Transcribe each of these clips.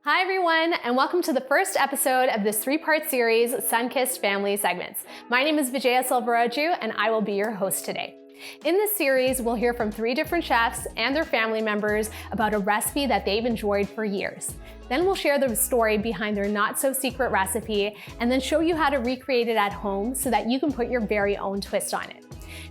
Hi everyone, and welcome to the first episode of this three-part series, Sunkist Family Segments. My name is Vijaya Selvaraju, and I will be your host today. In this series, we'll hear from 3 different chefs and their family members about a recipe that they've enjoyed for years. Then we'll share the story behind their not-so-secret recipe, and then show you how to recreate it at home so that you can put your very own twist on it.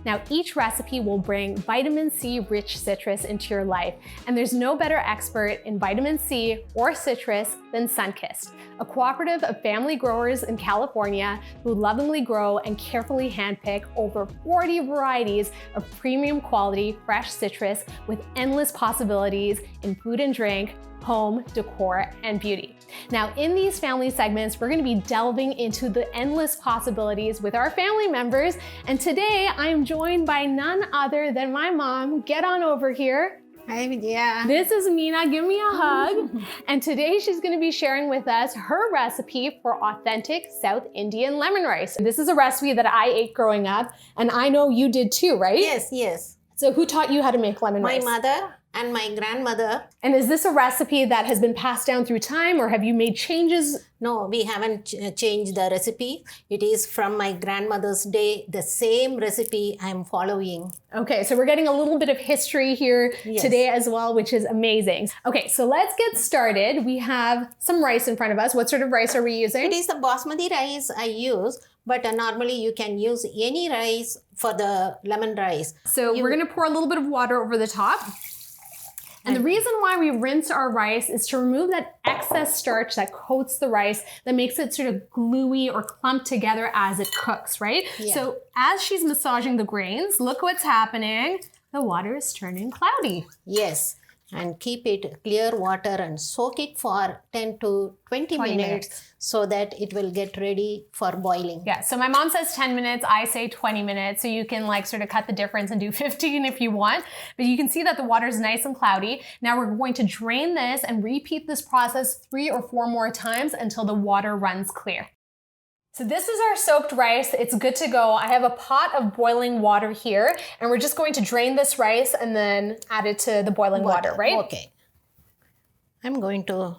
Now, each recipe will bring vitamin C-rich citrus into your life, and there's no better expert in vitamin C or citrus than Sunkist, a cooperative of family growers in California who lovingly grow and carefully handpick over 40 varieties of premium quality fresh citrus with endless possibilities in food and drink, home, decor, and beauty. Now, in these family segments, we're going to be delving into the endless possibilities with our family members, and today I am joined by none other than my mom. Get on over here. Hi, Vijaya. This is Meena. Give me a hug. And today she's going to be sharing with us her recipe for authentic South Indian lemon rice. This is a recipe that I ate growing up, and I know you did too, right? Yes. So who taught you how to make lemon rice? My mother and my grandmother. And is this a recipe that has been passed down through time, or have you made changes? No, we haven't changed the recipe. It is from my grandmother's day, the same recipe I'm following. Okay, so we're getting a little bit of history here today as well, which is amazing. Okay, so let's get started. We have some rice in front of us. What sort of rice are we using? It is the basmati rice I use, but normally you can use any rice for the lemon rice. So we're gonna pour a little bit of water over the top. And the reason why we rinse our rice is to remove that excess starch that coats the rice that makes it sort of gluey or clump together as it cooks, right? Yeah. So as she's massaging the grains, look what's happening. The water is turning cloudy. Yes, and keep it clear water and soak it for 10 to 20 minutes so that it will get ready for boiling. Yeah, so my mom says 10 minutes, I say 20 minutes, so you can like sort of cut the difference and do 15 if you want. But you can see that the water is nice and cloudy. Now we're going to drain this and repeat this process 3 or 4 more times until the water runs clear. So this is our soaked rice. It's good to go. I have a pot of boiling water here, and we're just going to drain this rice and then add it to the boiling water, right? Okay. I'm going to...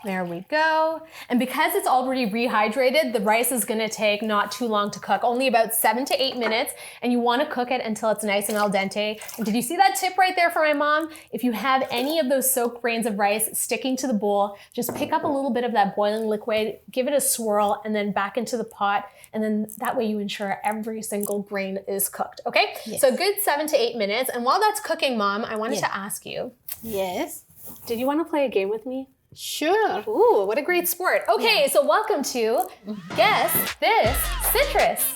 There we go. And because it's already rehydrated, the rice is gonna take not too long to cook, only about 7 to 8 minutes, and you wanna cook it until it's nice and al dente. And did you see that tip right there for my mom? If you have any of those soaked grains of rice sticking to the bowl, just pick up a little bit of that boiling liquid, give it a swirl, and then back into the pot, and then that way you ensure every single grain is cooked, okay? Yes. So good 7 to 8 minutes. And while that's cooking, Mom, I wanted to ask you. Yes. Did you wanna play a game with me? Sure. Ooh, what a great sport. Okay, so welcome to Guess This Citrus.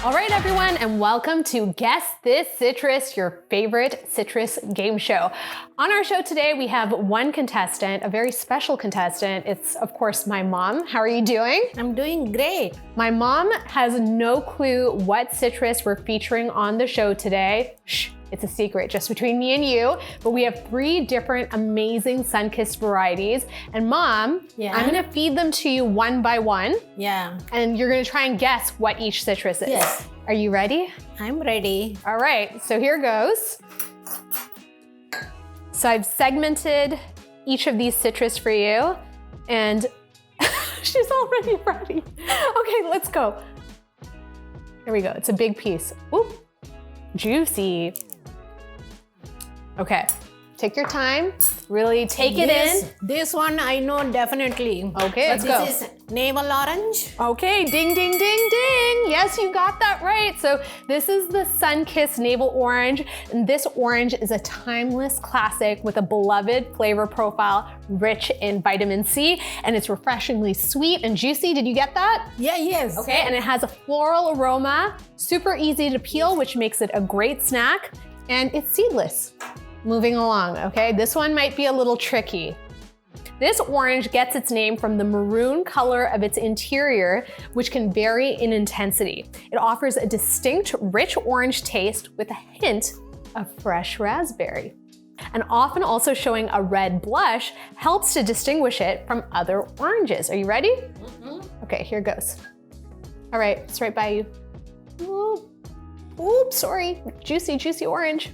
All right, everyone, and welcome to Guess This Citrus, your favorite citrus game show. On our show today, we have one contestant, a very special contestant. It's, of course, my mom. How are you doing? I'm doing great. My mom has no clue what citrus we're featuring on the show today. Shh. It's a secret just between me and you, but we have 3 different amazing Sunkist varieties. And Mom, I'm gonna feed them to you one by one. Yeah. And you're gonna try and guess what each citrus is. Yes. Are you ready? I'm ready. All right, so here goes. So I've segmented each of these citrus for you, and she's already ready. Okay, let's go. Here we go, it's a big piece. Ooh, juicy. Okay, take your time, really take it in. This one I know definitely. Okay, let's go. This is navel orange. Okay, ding, ding, ding, ding. Yes, you got that right. So this is the Sunkist Navel Orange, and this orange is a timeless classic with a beloved flavor profile, rich in vitamin C, and it's refreshingly sweet and juicy. Did you get that? Yeah, yes. Okay, and it has a floral aroma, super easy to peel, which makes it a great snack, and it's seedless. Moving along, okay? This one might be a little tricky. This orange gets its name from the maroon color of its interior, which can vary in intensity. It offers a distinct, rich orange taste with a hint of fresh raspberry. And often also showing a red blush helps to distinguish it from other oranges. Are you ready? Okay, here goes. All right, it's right by you. Oops, sorry. Juicy, juicy orange.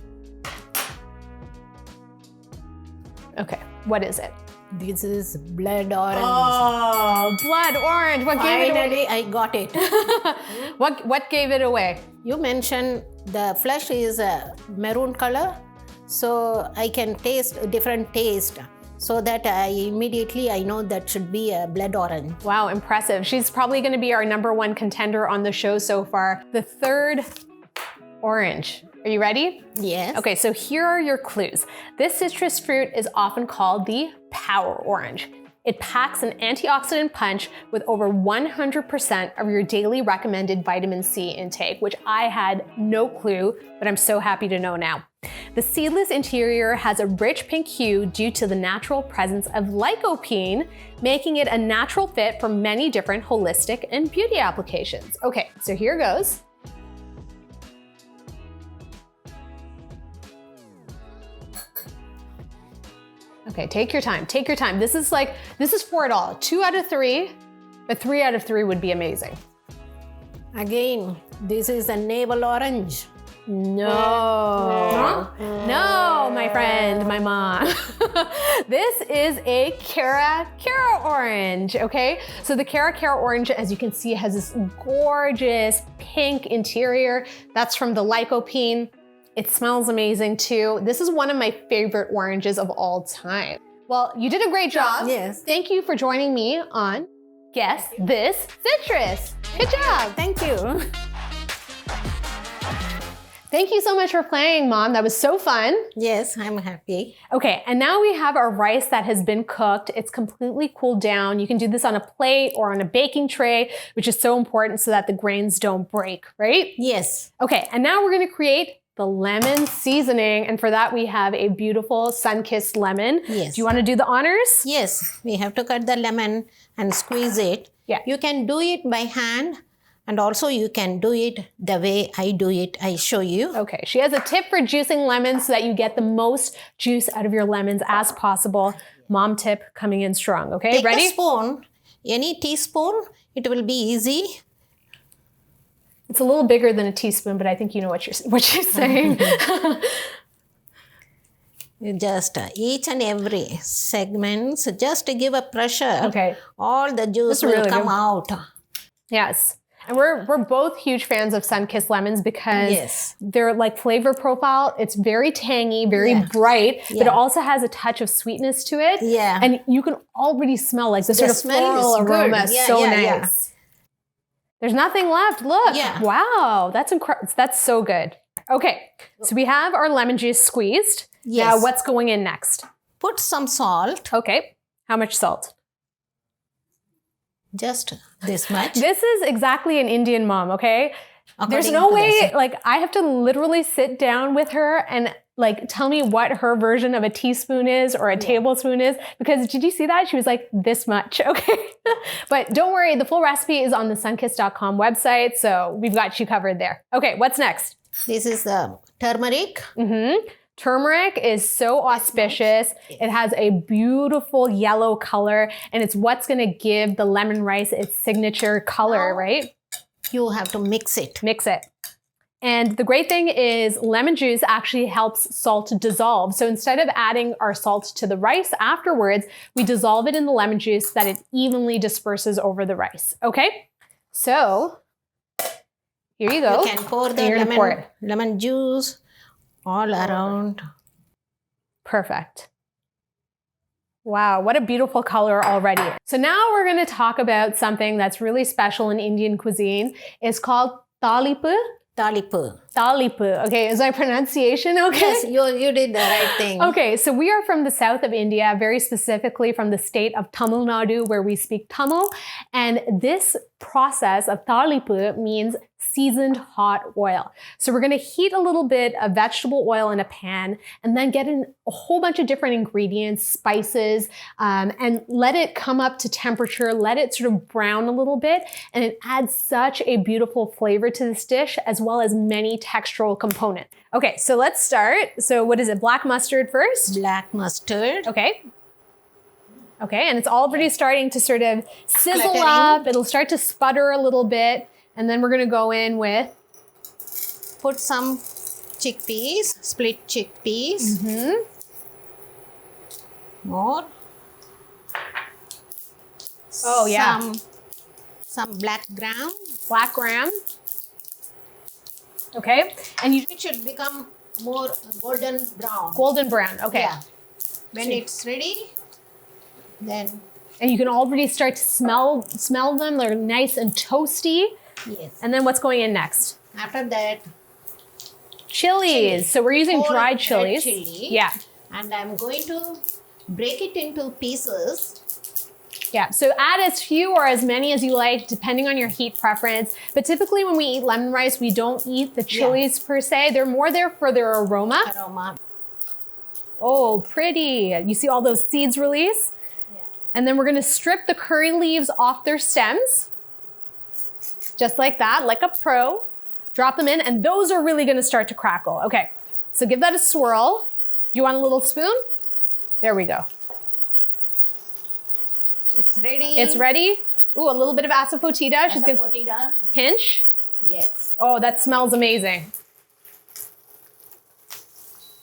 What is it? This is blood orange. Oh, blood orange. What gave it away? Finally, I got it. What gave it away? You mentioned the flesh is a maroon color, so I can taste a different taste. So that I know that should be a blood orange. Wow, impressive. She's probably going to be our #1 contender on the show so far. The third orange. Are you ready? Yes. Okay, so here are your clues. This citrus fruit is often called the power orange. It packs an antioxidant punch with over 100% of your daily recommended vitamin C intake, which I had no clue, but I'm so happy to know now. The seedless interior has a rich pink hue due to the natural presence of lycopene, making it a natural fit for many different holistic and beauty applications. Okay, so here goes. Okay, take your time, take your time. This is for it all. 2 out of 3, but 3 out of 3 would be amazing. Again, this is a navel orange. No, no, my friend, my mom. This is a Cara orange, okay? So the Cara orange, as you can see, has this gorgeous pink interior. That's from the lycopene. It smells amazing too. This is one of my favorite oranges of all time. Well, you did a great job. Yes. Thank you for joining me on Guess This Citrus. Good job. Thank you. Thank you so much for playing, Mom. That was so fun. Yes, I'm happy. Okay, and now we have our rice that has been cooked. It's completely cooled down. You can do this on a plate or on a baking tray, which is so important so that the grains don't break, right? Yes. Okay, and now we're gonna create the lemon seasoning. And for that, we have a beautiful Sunkist lemon. Yes. Do you want to do the honors? Yes, we have to cut the lemon and squeeze it. Yeah. You can do it by hand, and also you can do it the way I do it. I show you. Okay, she has a tip for juicing lemons so that you get the most juice out of your lemons as possible. Mom tip coming in strong, okay? Take Ready? a spoon, any teaspoon, it will be easy. It's a little bigger than a teaspoon, but I think you know what she's saying. Just each and every segments, just to give a pressure. Okay. All the juice That's will really come good. out. Yes. And we're both huge fans of Sunkist lemons because Yes. their flavor profile, it's very tangy, very bright, but it also has a touch of sweetness to it. Yeah. And you can already smell the sort of smell floral is good. aroma. Yeah, So yeah, nice. yeah. There's nothing left. Look. Yeah. Wow. That's incredible. That's so good. Okay. So we have our lemon juice squeezed. Yes. Now what's going in next? Put some salt, Okay. How much salt? just this much. This is exactly an Indian mom, okay? There's According no to way, this. I have to literally sit down with her and tell me what her version of a teaspoon is or a tablespoon is, because did you see that? She was like, this much, okay? But don't worry, the full recipe is on the sunkist.com website, so we've got you covered there. Okay, what's next? This is the turmeric. Turmeric is so auspicious. It has a beautiful yellow color, and it's what's gonna give the lemon rice its signature color, right? You have to mix it. Mix it. And the great thing is lemon juice actually helps salt dissolve. So instead of adding our salt to the rice afterwards, we dissolve it in the lemon juice so that it evenly disperses over the rice. Okay? So here you go. You can pour the You're gonna pour it. lemon juice all around. Perfect. Wow, what a beautiful color already. So now we're gonna talk about something that's really special in Indian cuisine. It's called talipu. Talipu. Talipu. Okay, is my pronunciation okay? Yes, you did the right thing. Okay, so we are from the south of India, very specifically from the state of Tamil Nadu, where we speak Tamil. And this process of talipu means seasoned hot oil. So we're gonna heat a little bit of vegetable oil in a pan and then get in a whole bunch of different ingredients, spices, and let it come up to temperature, let it sort of brown a little bit, and it adds such a beautiful flavor to this dish, as well as many textural components. Okay, so let's start. So what is it, black mustard first? Black mustard. Okay. Okay, and it's already starting to sort of sizzle Spluttering. up. It'll start to sputter a little bit. And then we're gonna go in with, Put some chickpeas, split chickpeas. More. Oh, yeah. Some black gram. Black gram. Okay. And It should become more golden brown. golden brown. Okay. Yeah. When it's ready, then. And you can already start to smell them. They're nice and toasty. Yes. And then what's going in next? After that, Chilies. So we're using whole dried red chilies. chili. Yeah. And I'm going to break it into pieces. Yeah, so add as few or as many as you like, depending on your heat preference. But typically when we eat lemon rice, we don't eat the chilies per se. They're more there for their aroma. Oh, pretty. You see all those seeds release? Yeah. And then we're gonna strip the curry leaves off their stems. Just like that, like a pro. Drop them in, and those are really gonna start to crackle. Okay, so give that a swirl. Do you want a little spoon? There we go. It's ready. It's ready. Ooh, a little bit of asafoetida. She's gonna pinch. Yes. Oh, that smells amazing.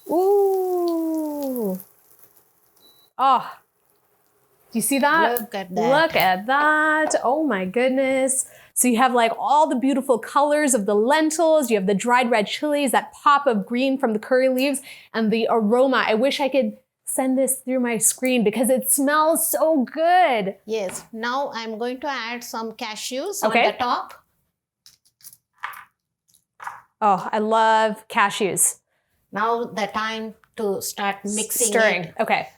Ooh. Oh, do you see that? Look at that. Look at that. Oh my goodness. So you have like all the beautiful colors of the lentils. You have the dried red chilies, that pop of green from the curry leaves, and the aroma. I wish I could send this through my screen because it smells so good. Yes. Now I'm going to add some cashews on the top. Oh, I love cashews. Now the time to start mixing Stirring. it. Okay.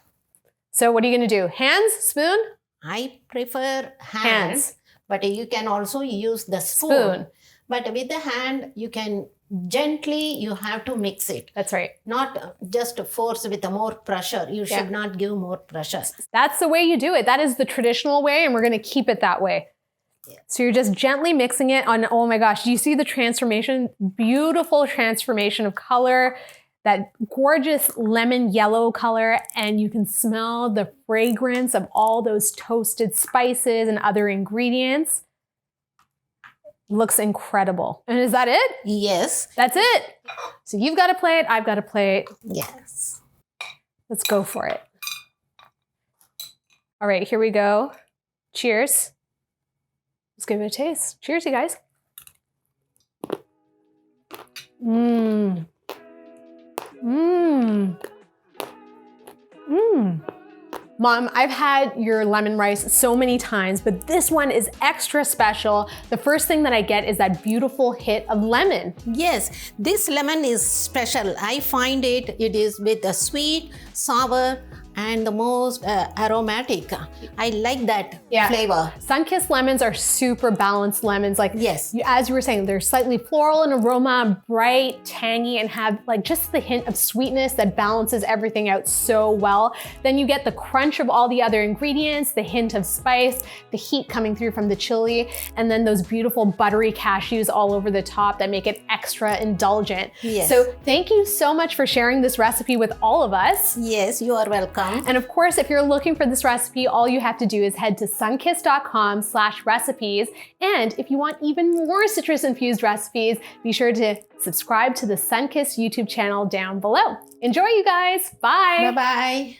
So what are you going to do? Hands? Spoon? I prefer hands. But you can also use the spoon. But with the hand, you can gently, you have to mix it. That's right. Not just force with more pressure. You should not give more pressure. That's the way you do it. That is the traditional way, and we're going to keep it that way. Yeah. So you're just gently mixing it on, oh my gosh, do you see the transformation? Beautiful transformation of color, that gorgeous lemon yellow color, and you can smell the fragrance of all those toasted spices and other ingredients. Looks incredible. And is that it? Yes. That's it. So you've got a plate, I've got a plate. Yes. Let's go for it. All right, here we go. Cheers. Let's give it a taste. Cheers, you guys. Mmm. Mmm. Mmm. Mom, I've had your lemon rice so many times, but this one is extra special. The first thing that I get is that beautiful hit of lemon. Yes, this lemon is special. I find it is with a sweet, sour, and the most aromatic. I like that flavor. Sunkist lemons are super balanced lemons. Like, yes, as you were saying, they're slightly floral in aroma, bright, tangy, and have like just the hint of sweetness that balances everything out so well. Then you get the crunch of all the other ingredients, the hint of spice, the heat coming through from the chili, and then those beautiful buttery cashews all over the top that make it extra indulgent. Yes. So thank you so much for sharing this recipe with all of us. Yes, you are welcome. And of course, if you're looking for this recipe, all you have to do is head to sunkist.com/recipes. And if you want even more citrus-infused recipes, be sure to subscribe to the Sunkist YouTube channel down below. Enjoy, you guys. Bye. Bye-bye.